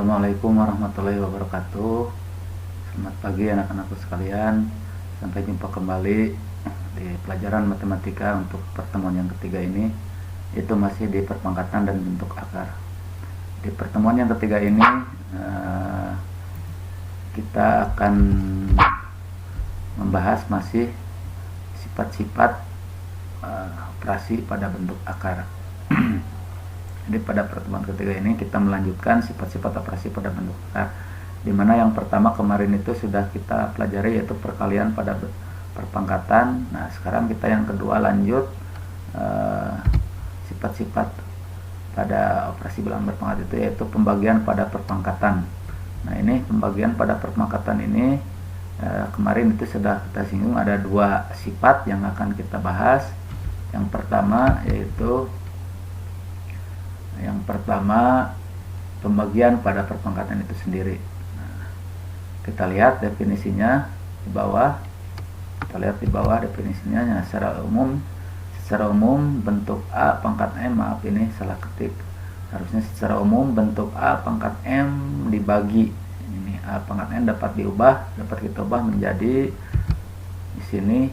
Assalamualaikum warahmatullahi wabarakatuh. Selamat pagi anak-anakku sekalian. Sampai jumpa kembali di pelajaran matematika untuk pertemuan yang ketiga ini. Itu masih di perpangkatan dan bentuk akar. Di pertemuan yang ketiga ini kita akan membahas masih sifat-sifat operasi pada bentuk akar. Jadi pada pertemuan ketiga ini kita melanjutkan sifat-sifat operasi pada bentuk akar, dimana yang pertama kemarin itu sudah kita pelajari, yaitu perkalian pada perpangkatan. Nah sekarang kita yang kedua lanjut sifat-sifat pada operasi bilangan berpangkat itu, yaitu pembagian pada perpangkatan. Nah ini pembagian pada perpangkatan ini kemarin itu sudah kita singgung, ada dua sifat yang akan kita bahas. Yang pertama pembagian pada perpangkatan itu sendiri. Nah, kita lihat definisinya di bawah. Definisinya. Nah, secara umum bentuk A pangkat M, maaf ini salah ketik. Harusnya secara umum bentuk A pangkat M dibagi. Ini A pangkat N dapat kita ubah menjadi di sini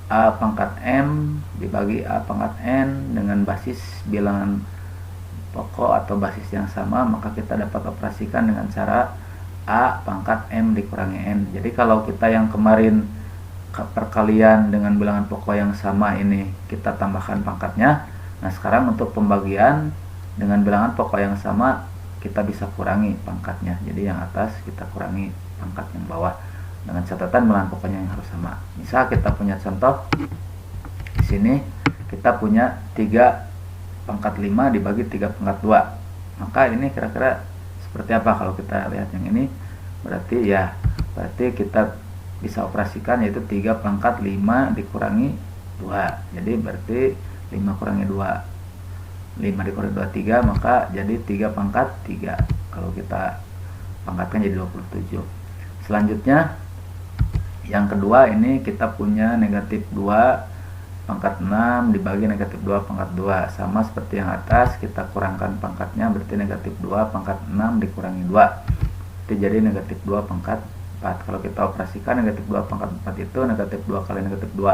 A pangkat M dibagi A pangkat N dengan basis bilangan pokok atau basis yang sama, maka kita dapat operasikan dengan cara A pangkat M dikurangi N. Jadi kalau kita yang kemarin perkalian dengan bilangan pokok yang sama ini kita tambahkan pangkatnya. Nah sekarang untuk pembagian dengan bilangan pokok yang sama kita bisa kurangi pangkatnya. Jadi yang atas kita kurangi pangkat yang bawah dengan catatan bilangan pokoknya yang harus sama. Misal kita punya contoh di sini, kita punya 3 pangkat 5 dibagi 3 pangkat 2. Maka ini kira-kira seperti apa kalau kita lihat yang ini? Berarti kita bisa operasikan, yaitu 3 pangkat 5 dikurangi 2. Jadi berarti 5 kurangi 2, 5 dikurangi 2 3, maka jadi 3 pangkat 3. Kalau kita pangkatkan jadi 27. Selanjutnya yang kedua ini kita punya negatif 2 pangkat 6 dibagi negatif 2 pangkat 2. Sama seperti yang atas, kita kurangkan pangkatnya, berarti negatif 2 pangkat 6 dikurangi 2. Itu jadi negatif 2 pangkat 4. Kalau kita operasikan negatif 2 pangkat 4 itu negatif 2 kali negatif 2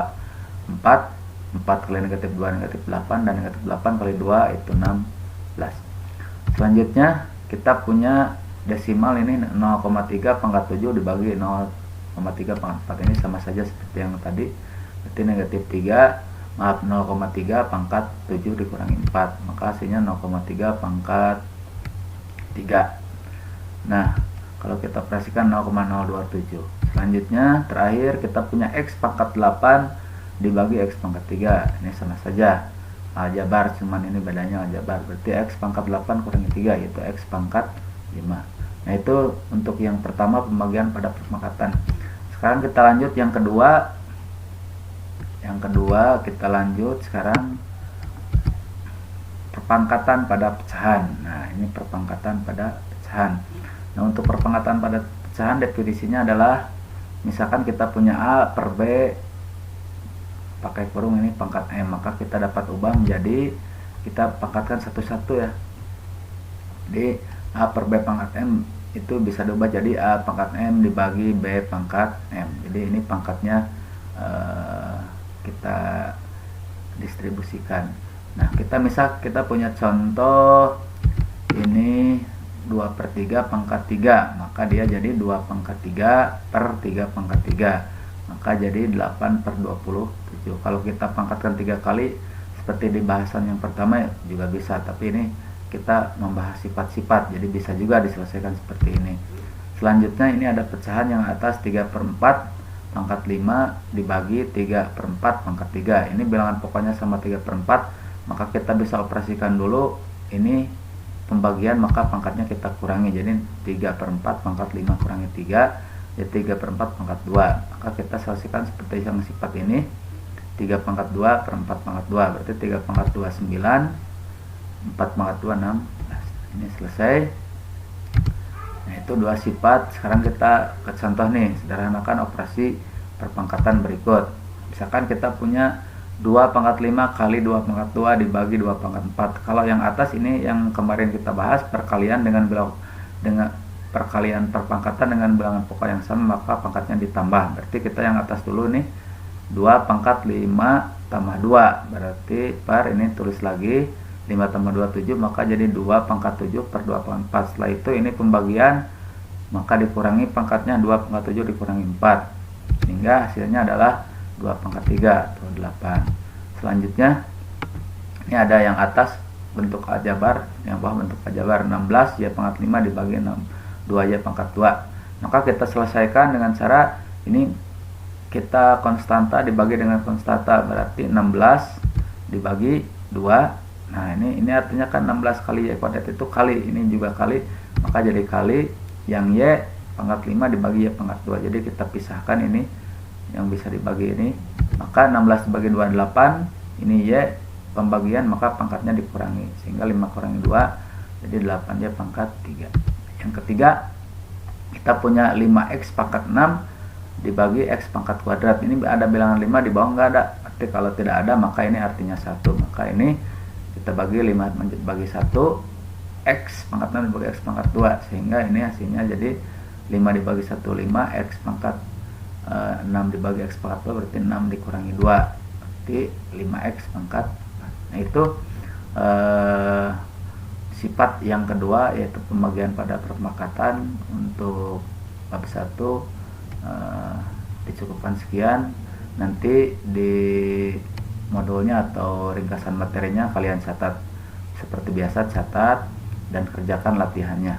4, 4 kali negatif 2 negatif 8, dan negatif 8 kali 2 itu 16. Selanjutnya kita punya desimal ini 0,3 pangkat 7 dibagi 0,3 pangkat 4. Ini sama saja seperti yang tadi, berarti negatif 0,3 pangkat 7 dikurangi 4, maka hasilnya 0,3 pangkat 3. Nah kalau kita operasikan 0,027. Selanjutnya terakhir kita punya X pangkat 8 dibagi X pangkat 3. Ini sama saja aljabar, cuman ini bedanya aljabar. Berarti X pangkat 8 kurangi 3, yaitu X pangkat 5. Nah itu untuk yang pertama, pembagian pada perpangkatan. Sekarang kita lanjut yang kedua. Kita lanjut sekarang perpangkatan pada pecahan. Nah ini perpangkatan pada pecahan. Nah untuk perpangkatan pada pecahan definisinya adalah, misalkan kita punya A per B pakai kurung ini pangkat M, maka kita dapat ubah menjadi, kita pangkatkan satu-satu ya. Jadi A per B pangkat M itu bisa diubah jadi A pangkat M dibagi B pangkat M. Jadi ini pangkatnya kita distribusikan. Nah kita punya contoh ini 2/3 pangkat 3, maka dia jadi 2 pangkat 3 per 3 pangkat 3, maka jadi 8/27. Kalau kita pangkatkan 3 kali seperti di bahasan yang pertama juga bisa, tapi ini kita membahas sifat-sifat, jadi bisa juga diselesaikan seperti ini. Selanjutnya ini ada pecahan yang atas 3/4 pangkat 5 dibagi 3/4 pangkat 3. Ini bilangan pokoknya sama 3/4, maka kita bisa operasikan dulu ini pembagian, maka pangkatnya kita kurangi, jadi 3/4 pangkat 5 kurangi 3, jadi 3/4 pangkat 2. Maka kita selesaikan seperti yang sifat ini, 3 pangkat 2 per 4 pangkat 2, berarti 3 pangkat 2 9, 4 pangkat 2 16. Ini selesai. Nah itu dua sifat. Sekarang kita ke contoh nih, sederhanakan operasi perpangkatan berikut. Misalkan kita punya 2 pangkat 5 kali 2 pangkat 2 dibagi 2 pangkat 4. Kalau yang atas ini yang kemarin kita bahas, perkalian dengan dengan perkalian perpangkatan dengan bilangan pokok yang sama, maka pangkatnya ditambah. Berarti kita yang atas dulu nih, 2 pangkat 5 tambah 2, berarti per ini tulis lagi 5 tambah 2 7, maka jadi 2 pangkat 7 per 2 pangkat 4. Setelah itu ini pembagian, maka dikurangi pangkatnya, 2 pangkat 7 dikurangi 4, sehingga hasilnya adalah 2 pangkat 3 atau 8. Selanjutnya ini ada yang atas bentuk aljabar, yang bawah bentuk aljabar. 16 y pangkat 5 dibagi 2y pangkat 2. Maka kita selesaikan dengan cara ini, kita konstanta dibagi dengan konstanta, berarti 16 dibagi 2. Nah ini artinya kan 16 kali y kuadrat itu kali, ini juga kali, maka jadi kali yang y pangkat 5 dibagi y pangkat 2. Jadi kita pisahkan ini yang bisa dibagi ini, maka 16 dibagi 2 8, ini y pembagian, maka pangkatnya dikurangi, sehingga 5 kurangi 2 jadi 8y pangkat 3. Yang ketiga, kita punya 5x pangkat 6 dibagi x pangkat kuadrat. Ini ada bilangan 5 di bawah, nggak ada. Arti kalau tidak ada, maka ini artinya 1. Maka ini kita bagi 5 bagi 1, x pangkat 6 dibagi x pangkat 2, sehingga ini hasilnya jadi 5 dibagi 1 5, x pangkat 6 dibagi x pangkat 2, berarti 6 dikurangi 2, berarti 5x pangkat 4. Nah itu sifat yang kedua, yaitu pembagian pada perpangkatan. Untuk bab 1 dicukupkan sekian. Nanti di modulnya atau ringkasan materinya kalian catat seperti biasa, catat dan kerjakan latihannya.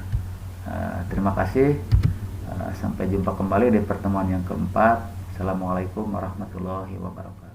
Terima kasih. Sampai jumpa kembali di pertemuan yang keempat. Assalamualaikum warahmatullahi wabarakatuh.